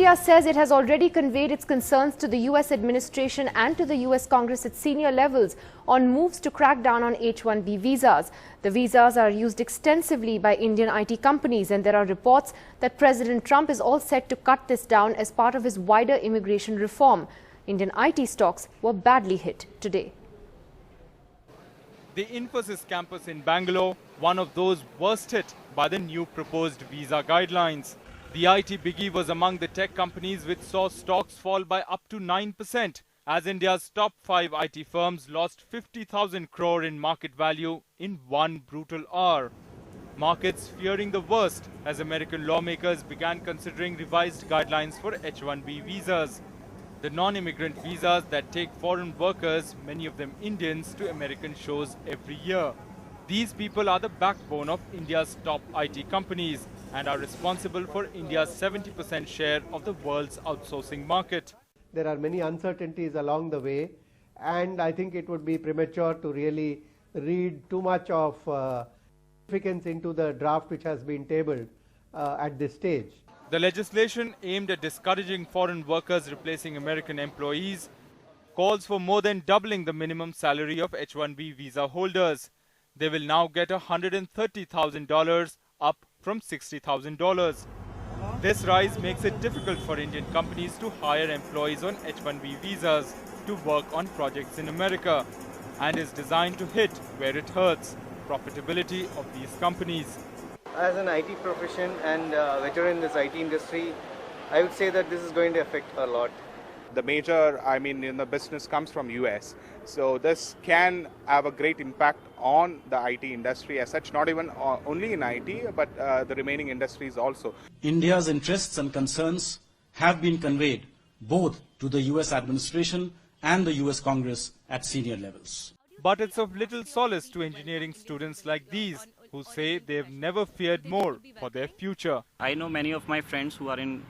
India says it has already conveyed its concerns to the US administration and to the US Congress at senior levels on moves to crack down on H-1B visas. The visas are used extensively by Indian IT companies, and there are reports that President Trump is all set to cut this down as part of his wider immigration reform. Indian IT stocks were badly hit today. The Infosys campus in Bangalore, one of those worst hit by the new proposed visa guidelines. The IT biggie was among the tech companies which saw stocks fall by up to 9%, as India's top 5 IT firms lost 50,000 crore in market value in one brutal hour. Markets fearing the worst as American lawmakers began considering revised guidelines for H-1B visas, the non-immigrant visas that take foreign workers, many of them Indians, to American shores every year. These people are the backbone of India's top IT companies and are responsible for India's 70% share of the world's outsourcing market. There are many uncertainties along the way, and I think it would be premature to really read too much of significance into the draft which has been tabled at this stage. The legislation aimed at discouraging foreign workers replacing American employees calls for more than doubling the minimum salary of H-1B visa holders. They will now get $130,000, up from $60,000. This rise makes it difficult for Indian companies to hire employees on H-1B visas to work on projects in America, and is designed to hit where it hurts, profitability of these companies. As an IT profession and veteran in this IT industry, I would say that this is going to affect a lot. The major, business comes from US. So this can have a great impact on the IT industry as such, not even only in IT, but the remaining industries also. India's interests and concerns have been conveyed both to the US administration and the US Congress at senior levels. But it's of little solace to engineering students like these, who say they've never feared more for their future. I know many of my friends who are in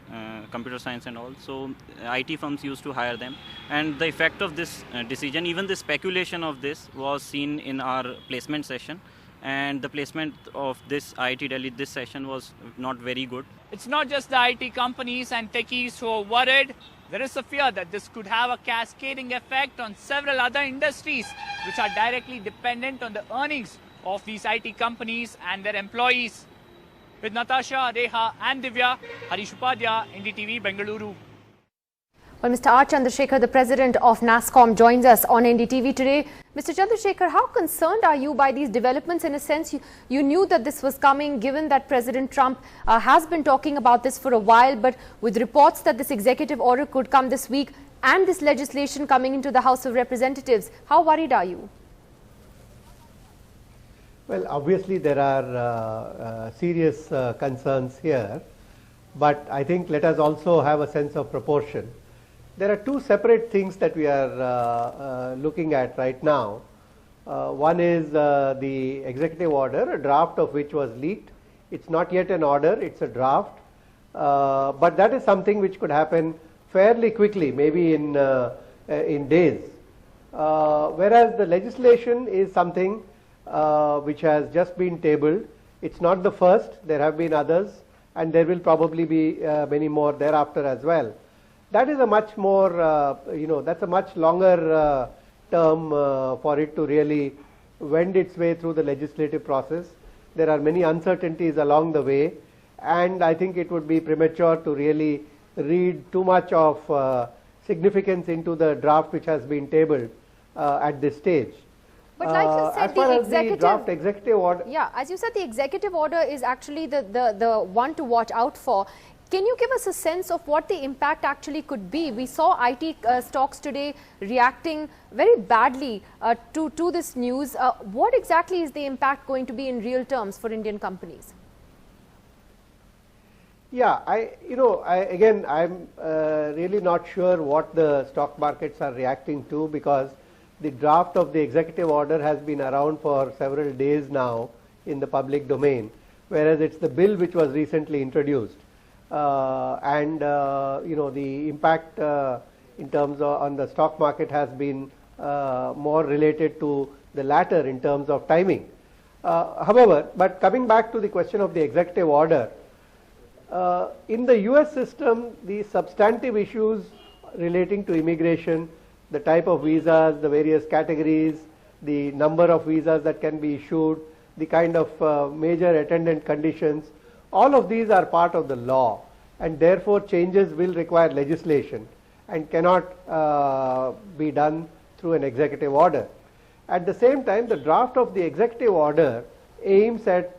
computer science and all, so IT firms used to hire them. And the effect of this decision, even the speculation of this, was seen in our placement session. And the placement of this IIT Delhi, this session was not very good. It's not just the IT companies and techies who are worried. There is a fear that this could have a cascading effect on several other industries which are directly dependent on the earnings of these IT companies and their employees. With Natasha, Reha and Divya, Harish Upadhyaya, NDTV, Bengaluru. Well, Mr. R. Chandrasekhar, the president of NASSCOM, joins us on NDTV today. Mr. Chandrasekhar, how concerned are you by these developments? In a sense, you knew that this was coming, given that President Trump has been talking about this for a while, but with reports that this executive order could come this week and this legislation coming into the House of Representatives, how worried are you? Well, obviously there are serious concerns here, but I think let us also have a sense of proportion. There are two separate things that we are looking at right now. One is the executive order, a draft of which was leaked. It's not yet an order, it's a draft, but that is something which could happen fairly quickly, maybe in days. Whereas the legislation is something which has just been tabled. It's not the first, there have been others, and there will probably be many more thereafter as well. That is a much more, that's a much longer term for it to really wend its way through the legislative process. There are many uncertainties along the way, and I think it would be premature to really read too much of significance into the draft which has been tabled at this stage. But like you said, as far as the draft executive order, yeah, as you said, the executive order is actually the one to watch out for. Can you give us a sense of what the impact actually could be? We saw IT stocks today reacting very badly to this news. What exactly is the impact going to be in real terms for Indian companies? Yeah, I'm really not sure what the stock markets are reacting to, because the draft of the executive order has been around for several days now in the public domain, whereas it's the bill which was recently introduced. The impact in terms of on the stock market has been more related to the latter in terms of timing. However, but coming back to the question of the executive order, In the US system, the substantive issues relating to immigration, the type of visas, the various categories, the number of visas that can be issued, the kind of major attendant conditions, all of these are part of the law, and therefore changes will require legislation and cannot be done through an executive order. At the same time, the draft of the executive order aims at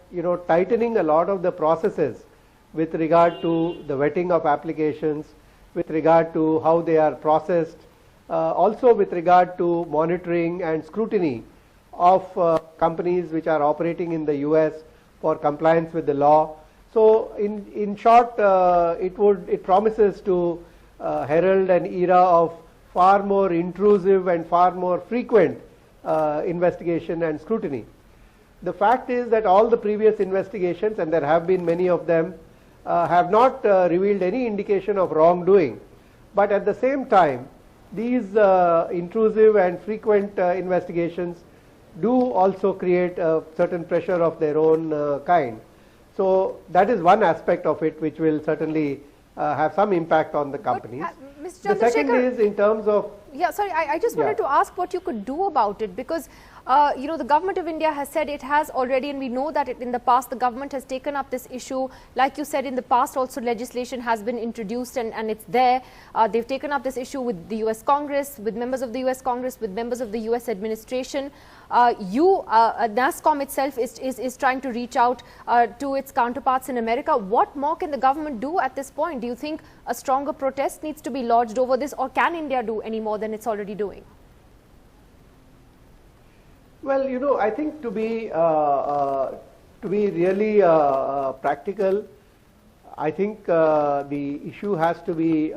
tightening a lot of the processes with regard to the vetting of applications, with regard to how they are processed, also with regard to monitoring and scrutiny of companies which are operating in the US for compliance with the law. So in short, it promises to herald an era of far more intrusive and far more frequent investigation and scrutiny. The fact is that all the previous investigations, and there have been many of them, have not revealed any indication of wrongdoing. But at the same time, these intrusive and frequent investigations do also create a certain pressure of their own kind. So that is one aspect of it which will certainly have some impact on the companies. Mr. The second is in terms of... Yeah, sorry, I just wanted to ask what you could do about it, because the government of India has said it has already, and we know that in the past the government has taken up this issue. Like you said, in the past also legislation has been introduced and it's there. They've taken up this issue with the US Congress, with members of the US Congress, with members of the US administration. NASSCOM itself is trying to reach out to its counterparts in America. What more can the government do at this point? Do you think a stronger protest needs to be lodged over this, or can India do any more than it's already doing? Well, I think to be really practical, I think the issue has to be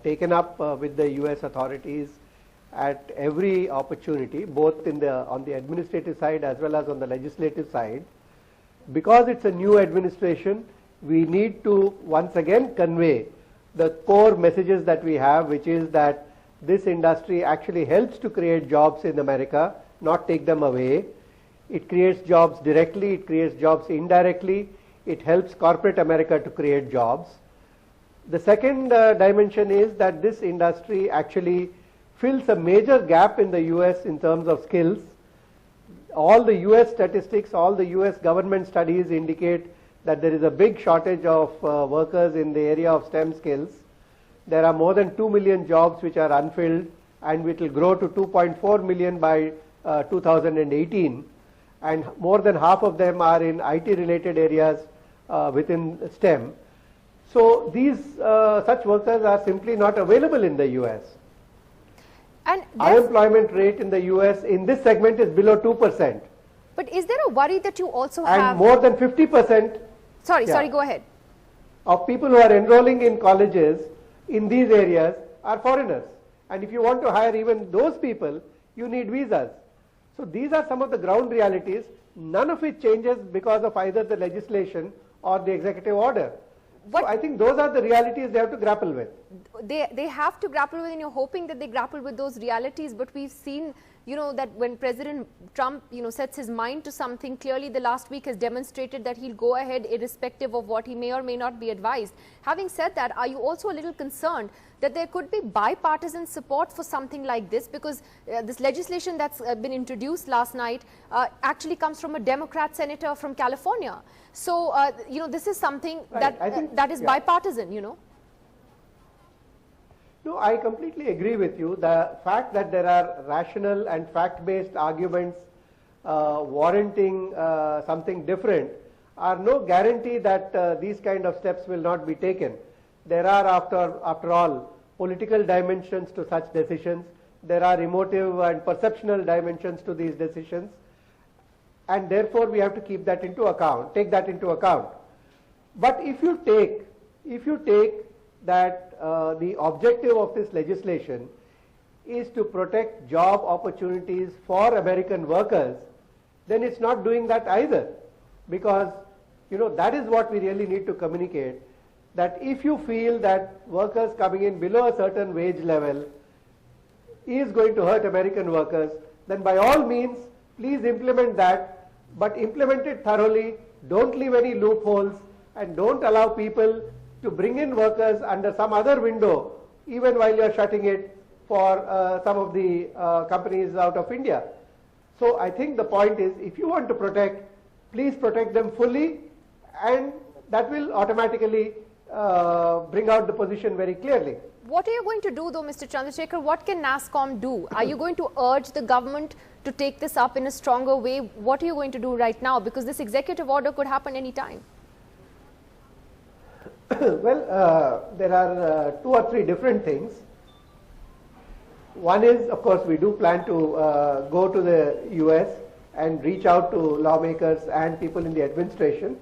taken up with the US authorities at every opportunity, both on the administrative side as well as on the legislative side. Because it's a new administration, we need to once again convey the core messages that we have, which is that this industry actually helps to create jobs in America, not take them away. It creates jobs directly, it creates jobs indirectly, it helps corporate America to create jobs. The second dimension is that this industry actually fills a major gap in the US in terms of skills. All the US statistics, all the US government studies indicate that there is a big shortage of workers in the area of STEM skills. There are more than 2 million jobs which are unfilled, and it will grow to 2.4 million by 2018, and more than half of them are in IT related areas within STEM. So these such workers are simply not available in the US. And unemployment rate in the US in this segment is below 2%. But is there a worry that you also and have... more than 50%... Sorry, go ahead. ...of people who are enrolling in colleges in these areas are foreigners. And if you want to hire even those people, you need visas. So these are some of the ground realities, none of it changes because of either the legislation or the executive order. So I think those are the realities they have to grapple with. They have to grapple with, and you're hoping that they grapple with those realities. But we've seen, that when President Trump, sets his mind to something, clearly the last week has demonstrated that he'll go ahead irrespective of what he may or may not be advised. Having said that, are you also a little concerned that there could be bipartisan support for something like this? Because this legislation that's been introduced last night actually comes from a Democrat senator from California. So, this is something that is bipartisan, No, I completely agree with you. The fact that there are rational and fact-based arguments warranting something different are no guarantee that these kind of steps will not be taken. There are, after all, political dimensions to such decisions. There are emotive and perceptual dimensions to these decisions. And therefore, we have to keep that into account, take that into account. But if you take that the objective of this legislation is to protect job opportunities for American workers, then it's not doing that either. Because, that is what we really need to communicate, that if you feel that workers coming in below a certain wage level is going to hurt American workers, then by all means, please implement that, but implement it thoroughly, don't leave any loopholes, and don't allow people to bring in workers under some other window, even while you are shutting it for some of the companies out of India. So I think the point is, if you want to protect, please protect them fully, and that will automatically bring out the position very clearly. What are you going to do though, Mr. Chandrasekhar? What can NASSCOM do? Are you going to urge the government to take this up in a stronger way? What are you going to do right now? Because this executive order could happen any time. Well, there are 2 or 3 different things. One is, of course, we do plan to go to the US and reach out to lawmakers and people in the administration,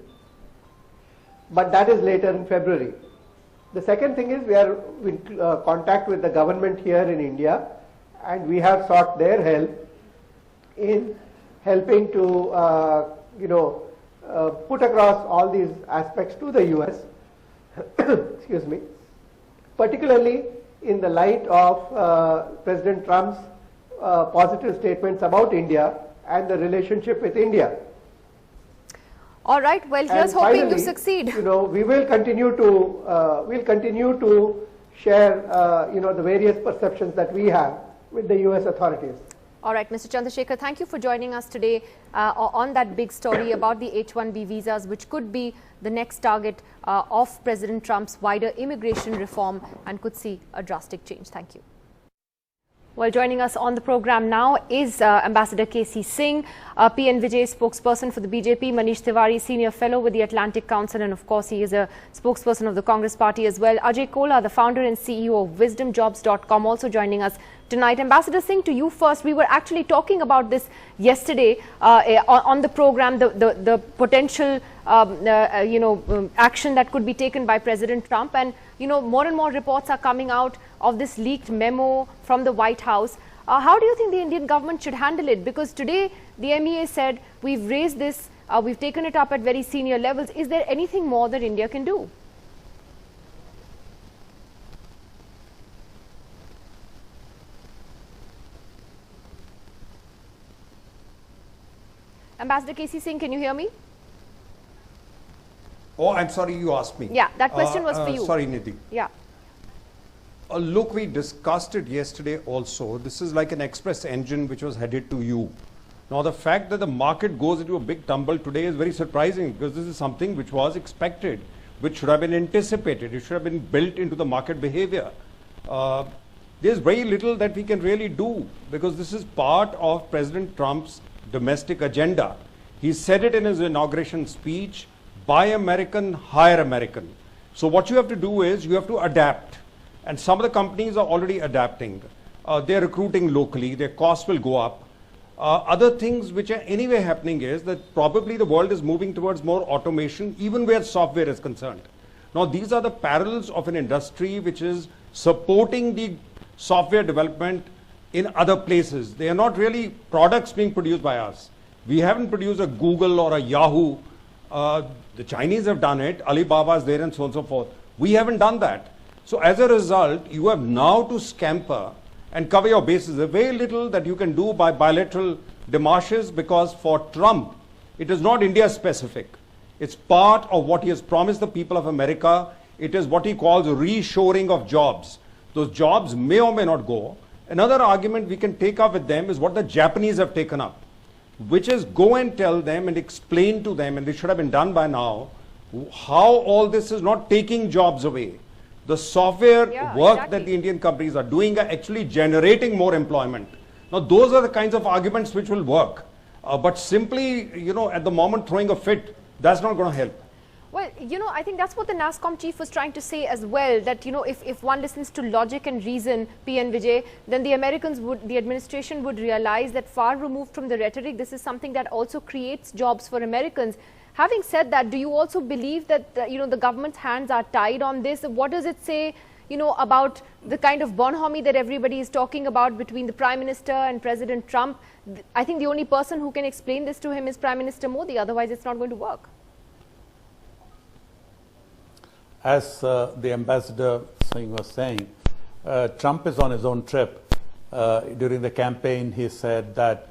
but that is later in February. The second thing is we are in contact with the government here in India, and we have sought their help in helping to put across all these aspects to the US, excuse me, particularly in the light of President Trump's positive statements about India and the relationship with India. All right. Well, here's hoping you succeed. We will continue to share, the various perceptions that we have with the U.S. authorities. All right, Mr. Chandrasekhar, thank you for joining us today on that big story about the H-1B visas, which could be the next target of President Trump's wider immigration reform and could see a drastic change. Thank you. Well, joining us on the program now is Ambassador K.C. Singh, PN Vijay spokesperson for the BJP, Manish Tiwari, senior fellow with the Atlantic Council, and of course he is a spokesperson of the Congress party as well. Ajay Kola, the founder and CEO of wisdomjobs.com, also joining us tonight. Ambassador Singh, to you first. We were actually talking about this yesterday on the program, the potential action that could be taken by President Trump, and more and more reports are coming out of this leaked memo from the White House. How do you think the Indian government should handle it? Because today the MEA said we've raised this, we've taken it up at very senior levels. Is there anything more that India can do? Ambassador K.C. Singh, can you hear me? Oh, I'm sorry, you asked me. Yeah, that question was for you. Sorry, Nidhi. Yeah. Look, we discussed it yesterday also. This is like an express engine which was headed to you. Now, the fact that the market goes into a big tumble today is very surprising, because this is something which was expected, which should have been anticipated. It should have been built into the market behavior. There's very little that we can really do, because this is part of President Trump's domestic agenda. He said it in his inauguration speech: buy American, hire American. So what you have to do is you have to adapt. And some of the companies are already adapting. They're recruiting locally, their costs will go up. Other things which are anyway happening is that probably the world is moving towards more automation, even where software is concerned. Now, these are the parallels of an industry which is supporting the software development in other places. They are not really products being produced by us. We haven't produced a Google or a Yahoo. The Chinese have done it, Alibaba is there, and so on and so forth. We haven't done that. So as a result, you have now to scamper and cover your bases. There's very little that you can do by bilateral demarches, because for Trump, it is not India specific. It's part of what he has promised the people of America. It is what he calls reshoring of jobs. Those jobs may or may not go. Another argument we can take up with them is what the Japanese have taken up, which is go and tell them and explain to them, and this should have been done by now, how all this is not taking jobs away. The software work that the Indian companies are doing are actually generating more employment. Now, those are the kinds of arguments which will work. But simply, at the moment throwing a fit, that's not going to help. Well, I think that's what the NASSCOM chief was trying to say as well, that, if one listens to logic and reason, PN Vijay, then the administration would realize that far removed from the rhetoric, this is something that also creates jobs for Americans. Having said that, do you also believe that, the government's hands are tied on this? What does it say, about the kind of bonhomie that everybody is talking about between the Prime Minister and President Trump? I think the only person who can explain this to him is Prime Minister Modi, otherwise it's not going to work. As the Ambassador Singh was saying, Trump is on his own trip. During the campaign, he said that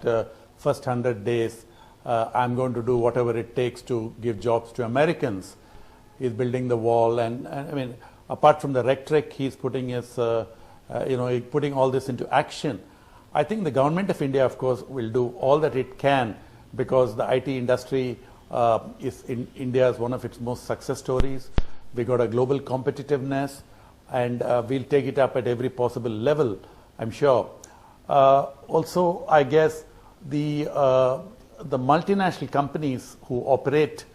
first 100 days, I'm going to do whatever it takes to give jobs to Americans. he's building the wall, and I mean, apart from the rhetoric, he's putting his, putting all this into action. I think the government of India, of course, will do all that it can, because the IT industry is in India is one of its most success stories. We got a global competitiveness, and we'll take it up at every possible level, I'm sure. Also, I guess the multinational companies who operate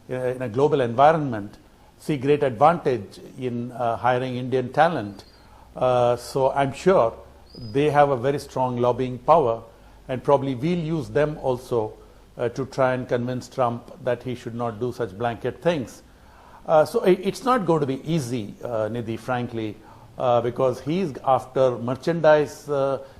in a global environment see great advantage in hiring Indian talent. So I'm sure they have a very strong lobbying power, and probably we'll use them also to try and convince Trump that he should not do such blanket things. So it's not going to be easy, Nidhi, frankly, because he's after merchandise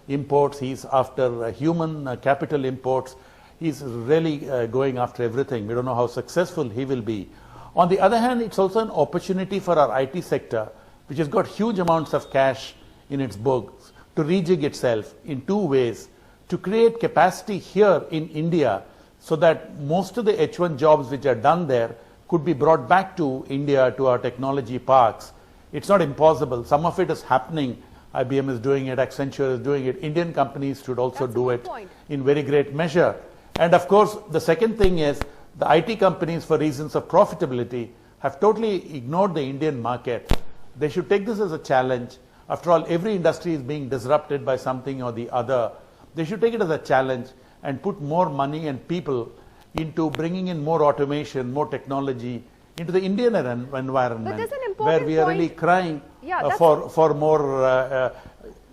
imports, he's after human capital imports. He's really going after everything. We don't know how successful he will be. On the other hand, it's also an opportunity for our IT sector, which has got huge amounts of cash in its books, to rejig itself in two ways: to create capacity here in India so that most of the H1 jobs which are done there could be brought back to India, to our technology parks. It's not impossible. Some of it is happening. IBM is doing it, Accenture is doing it. Indian companies should also do it in very great measure. And of course, the second thing is the IT companies, for reasons of profitability, have totally ignored the Indian market. They should take this as a challenge. After all, every industry is being disrupted by something or the other. They should take it as a challenge and put more money and people into bringing in more automation, more technology into the Indian environment, where we are really crying for more.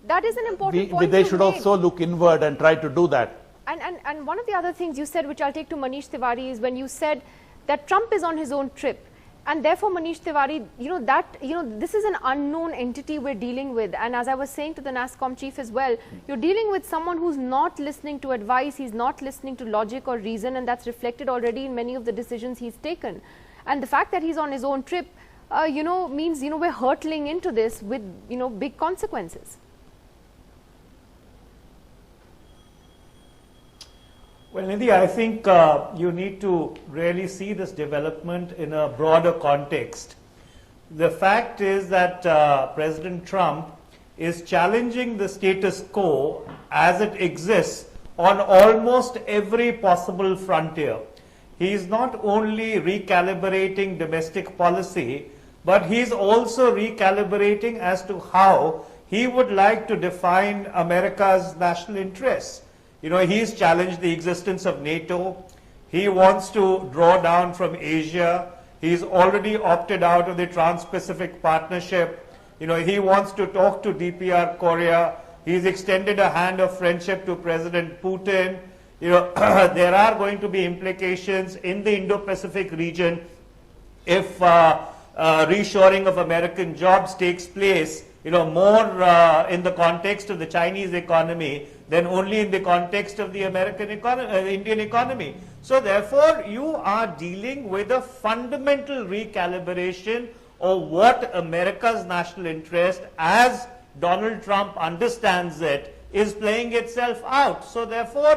That is an important point. They should also look inward and try to do that. And one of the other things you said, which I'll take to Manish Tiwari, is when you said that Trump is on his own trip. And therefore, Manish Tiwari, this is an unknown entity we're dealing with. And as I was saying to the NASSCOM chief as well, you're dealing with someone who's not listening to advice, he's not listening to logic or reason, and that's reflected already in many of the decisions he's taken. And the fact that he's on his own trip, means, we're hurtling into this with, big consequences. Well, Nidhi, I think you need to really see this development in a broader context. The fact is that President Trump is challenging the status quo as it exists on almost every possible frontier. He is not only recalibrating domestic policy, but he is also recalibrating as to how he would like to define America's national interests. He's challenged the existence of NATO. He wants to draw down from Asia. He's already opted out of the Trans-Pacific Partnership. He wants to talk to DPR Korea. He's extended a hand of friendship to President Putin. There are going to be implications in the Indo-Pacific region if reshoring of American jobs takes place, more in the context of the Chinese economy than only in the context of the Indian economy. So therefore, you are dealing with a fundamental recalibration of what America's national interest, as Donald Trump understands it, is playing itself out. So therefore,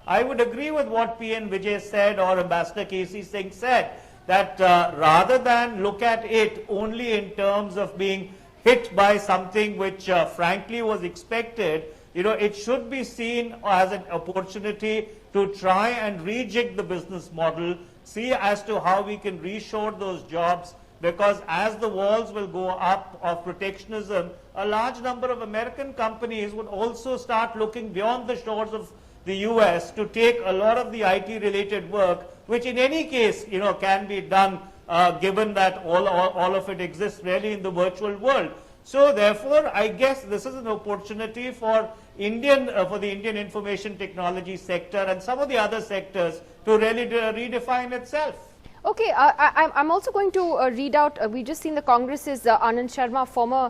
I would agree with what P.N. Vijay said, or Ambassador K.C. Singh said, that rather than look at it only in terms of being hit by something which frankly was expected, it should be seen as an opportunity to try and rejig the business model, see as to how we can reshore those jobs, because as the walls will go up of protectionism, a large number of American companies would also start looking beyond the shores of the US to take a lot of the IT related work, which in any case, can be done given that all of it exists really in the virtual world. So therefore, I guess this is an opportunity for the Indian information technology sector and some of the other sectors to really redefine itself. Okay, I'm also going to read out, we just seen the Congress's Anand Sharma, former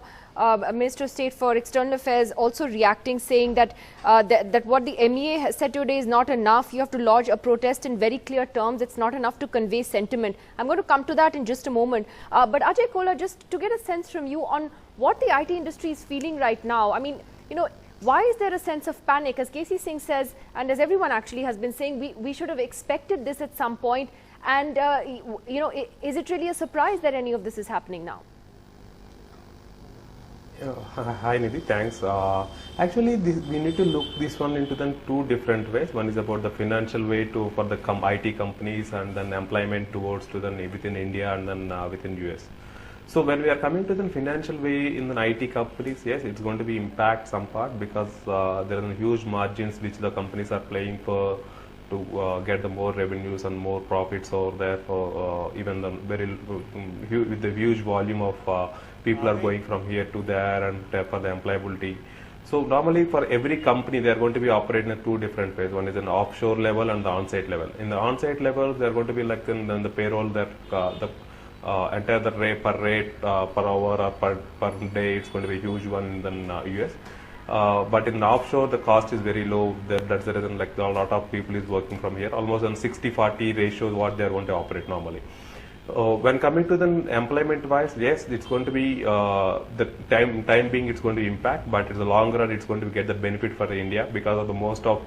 Minister of State for External Affairs, also reacting, saying that that what the MEA has said today is not enough. You have to lodge a protest in very clear terms. It's not enough to convey sentiment. I'm going to come to that in just a moment. But Ajay Kola, just to get a sense from you on what the IT industry is feeling right now. I mean, why is there a sense of panic? As K.C. Singh says, and as everyone actually has been saying, we should have expected this at some point. And, is it really a surprise that any of this is happening now? Hi Nidhi, thanks. Actually, we need to look this one into then two different ways. One is about the financial way for the IT companies, and then employment within India and then within US. So when we are coming to the financial way in the IT companies, yes, it's going to be impact some part, because there are huge margins which the companies are playing for to get the more revenues and more profits over there, for even the with the huge volume of people are going from here to there, and for the employability. So normally for every company they are going to be operating at two different ways. One is an offshore level and the on-site level. In the on-site level, they are going to be like in the payroll that the entire the rate per hour or per day, it's going to be a huge one in the US. But in the offshore, the cost is very low. That's the reason like a lot of people is working from here. Almost on 60-40 ratio is what they are going to operate normally. When coming to the employment wise, yes, it's going to be the time being it's going to impact, but in the long run it's going to get the benefit for India, because of the most of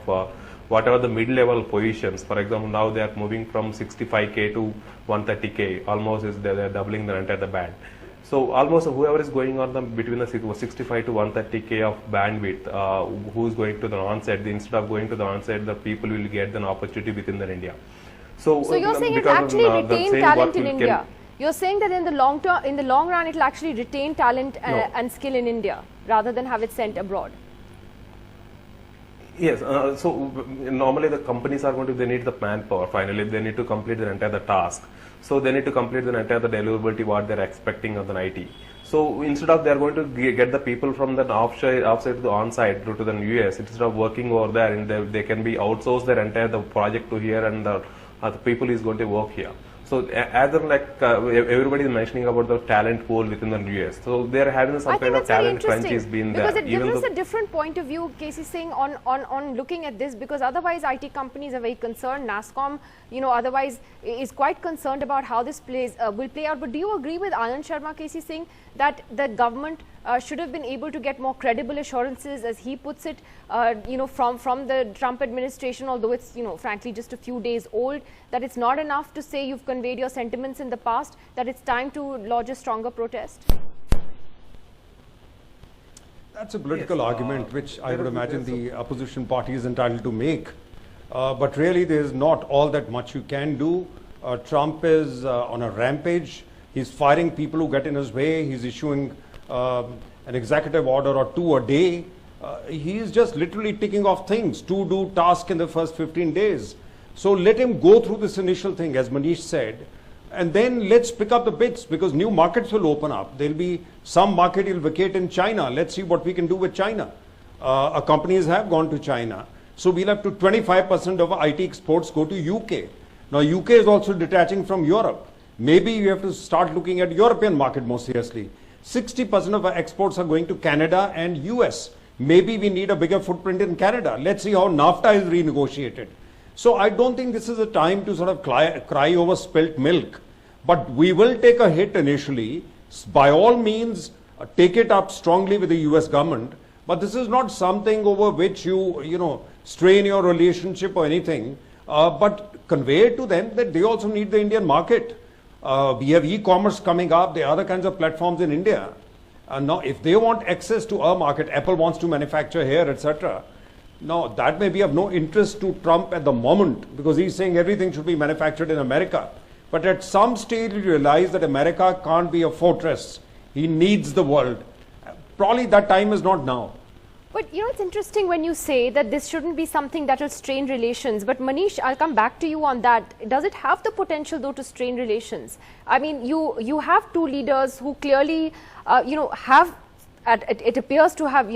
whatever the mid-level positions. For example, now they are moving from 65K to 130K, almost they're doubling the entire band. So almost whoever is going on between the 65 to 130K of bandwidth, who is going to the on-site, instead of going to the on-site, the people will get an opportunity within India. So you're saying it actually retain talent in India. You're saying that in the long run, it will actually retain talent and skill in India rather than have it sent abroad. Yes. So normally the companies are going to, they need the manpower. Finally, they need to complete the entire task. So they need to complete the entire deliverability what they're expecting of the IT. So instead of they are going to get the people from the offsite to the on-site to the US, instead of working over there, and they can be outsourced their entire the project to here, and the people is going to work here. So as everybody is mentioning about the talent pool within the US, so they are having some kind of talent crunch is being there. Because it gives us a different point of view, Casey Singh, on looking at this, because otherwise IT companies are very concerned. NASSCOM, otherwise is quite concerned about how this will play out. But do you agree with Anand Sharma, Casey Singh, that the government should have been able to get more credible assurances, as he puts it, from the Trump administration, although it's, frankly, just a few days old, that it's not enough to say you've conveyed your sentiments in the past, that it's time to lodge a stronger protest? That's a political argument which I would imagine the opposition party is entitled to make. But really there is not all that much you can do. Trump is on a rampage. He's firing people who get in his way. He's issuing an executive order or two a day. He's just literally ticking off things, to do task in the first 15 days. So let him go through this initial thing, as Manish said, and then let's pick up the bits, because new markets will open up. There'll be some market he'll vacate in China. Let's see what we can do with China. Our companies have gone to China. So we'll have to 25% of our IT exports go to UK. Now UK is also detaching from Europe. Maybe you have to start looking at European market more seriously. 60% of our exports are going to Canada and US. Maybe we need a bigger footprint in Canada. Let's see how NAFTA is renegotiated. So I don't think this is a time to sort of cry over spilt milk. But we will take a hit initially. By all means, take it up strongly with the US government. But this is not something over which you strain your relationship or anything. But convey it to them that they also need the Indian market. We have e-commerce coming up. There are other kinds of platforms in India. Now, if they want access to our market, Apple wants to manufacture here, etc. Now, that may be of no interest to Trump at the moment, because he's saying everything should be manufactured in America. But at some stage, you realize that America can't be a fortress. He needs the world. Probably that time is not now. But it's interesting when you say that this shouldn't be something that will strain relations. But Manish, I'll come back to you on that. Does it have the potential, though, to strain relations? I mean, you have two leaders who clearly, it appears to have,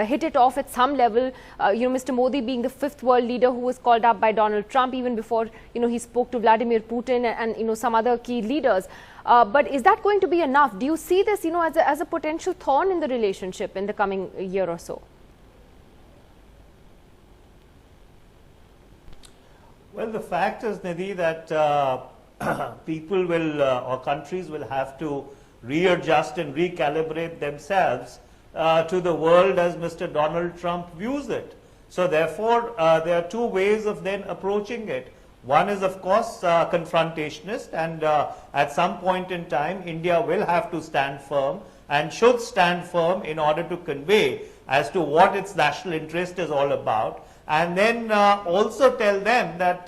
hit it off at some level. Mr. Modi being the fifth world leader who was called up by Donald Trump even before, he spoke to Vladimir Putin and some other key leaders. But is that going to be enough? Do you see this, as a potential thorn in the relationship in the coming year or so? Well, the fact is, Nidhi, that people will or countries will have to readjust and recalibrate themselves to the world as Mr. Donald Trump views it. So therefore, there are two ways of then approaching it. One is, of course, confrontationist, and at some point in time, India will have to stand firm and should stand firm in order to convey as to what its national interest is all about, and then also tell them that,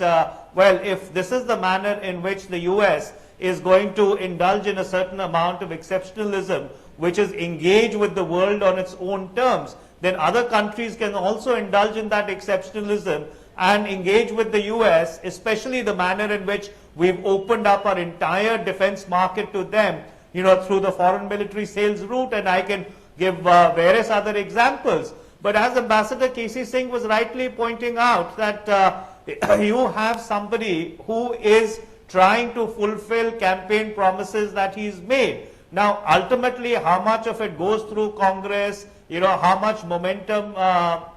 well, if this is the manner in which the US is going to indulge in a certain amount of exceptionalism, which is engage with the world on its own terms, then other countries can also indulge in that exceptionalism and engage with the US, especially the manner in which we've opened up our entire defense market to them, you know, through the foreign military sales route, and I can give various other examples. But as Ambassador K.C. Singh was rightly pointing out, that you have somebody who is trying to fulfill campaign promises that he's made. Now, ultimately, how much of it goes through Congress, you know, how much momentum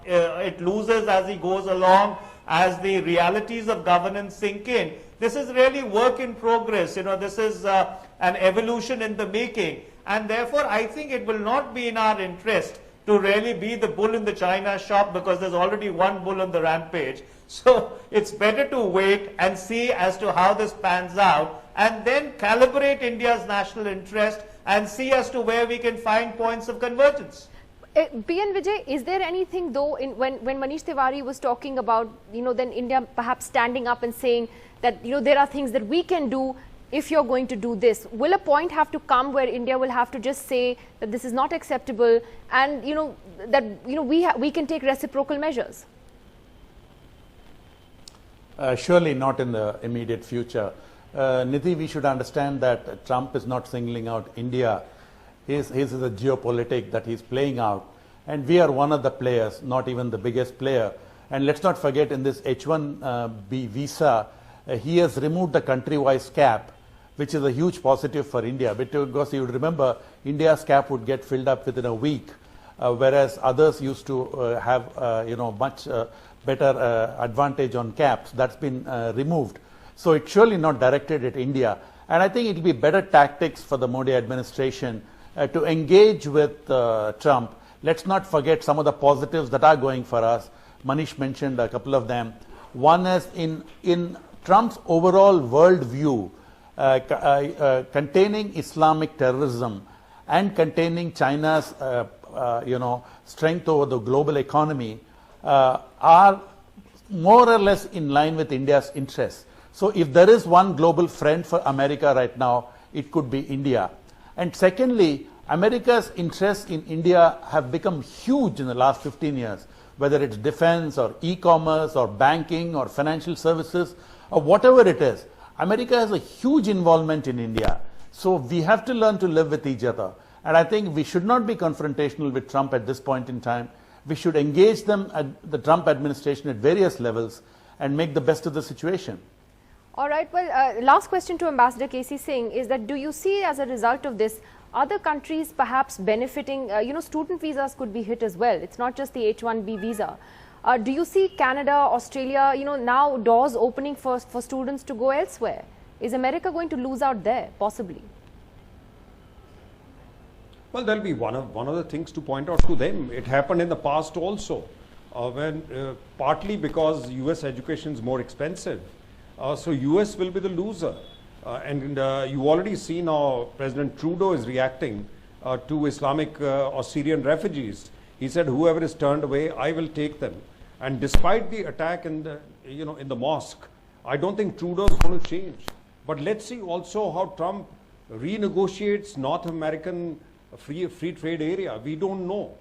it loses as he goes along, as the realities of governance sink in, this is really work in progress. You know, this is an evolution in the making, and therefore I think it will not be in our interest to really be the bull in the china shop, because there's already one bull on the rampage. So it's better to wait and see as to how this pans out, and then calibrate India's national interest and see as to where we can find points of convergence. B.N. Vijay, is there anything though, when Manish Tiwari was talking about, you know, then India perhaps standing up and saying that, you know, there are things that we can do if you're going to do this, will a point have to come where India will have to just say that this is not acceptable, and, you know, that, you know, we can take reciprocal measures? Surely not in the immediate future. Nidhi, we should understand that Trump is not singling out India. His is a geopolitic that he's playing out, and we are one of the players, not even the biggest player. And let's not forget, in this H-1B visa, he has removed the country-wise cap, which is a huge positive for India, because you would remember India's cap would get filled up within a week, whereas others used to have you know, much better advantage on caps. That's been removed. So it's surely not directed at India, and I think it will be better tactics for the Modi administration to engage with Trump. Let's not forget some of the positives that are going for us. Manish mentioned a couple of them. One is in Trump's overall world view, containing Islamic terrorism and containing China's you know, strength over the global economy are more or less in line with India's interests. So if there is one global friend for America right now, it could be India. And secondly, America's interests in India have become huge in the last 15 years, whether it's defense or e-commerce or banking or financial services or whatever it is. America has a huge involvement in India. So we have to learn to live with each other. And I think we should not be confrontational with Trump at this point in time. We should engage them at the Trump administration at various levels and make the best of the situation. All right. Well, last question to Ambassador K.C. Singh is that, do you see as a result of this other countries perhaps benefiting? You know, student visas could be hit as well. It's not just the H-1B visa. Do you see Canada, Australia, you know, now doors opening for students to go elsewhere? Is America going to lose out there, possibly? Well, there'll be one of the things to point out to them. It happened in the past also, when partly because US education is more expensive. So US will be the loser. And you already see now President Trudeau is reacting to Islamic or Syrian refugees. He said, whoever is turned away, I will take them. And despite the attack in the, you know, in the mosque, I don't think Trudeau is going to change. But let's see also how Trump renegotiates North American free trade area. We don't know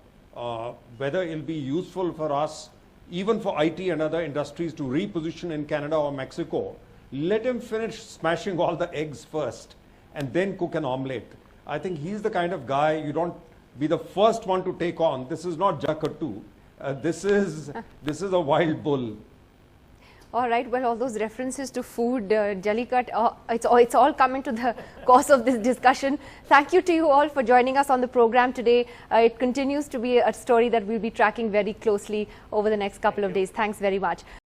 whether it'll be useful for us, even for IT and other industries, to reposition in Canada or Mexico. Let him finish smashing all the eggs first and then cook an omelette. I think he's the kind of guy you don't be the first one to take on. This is not Jakatu. This is a wild bull. All right. Well, all those references to food, Jallikat, it's all come into the course of this discussion. Thank you to you all for joining us on the program today. It continues to be a story that we'll be tracking very closely over the next couple of days. Thanks very much.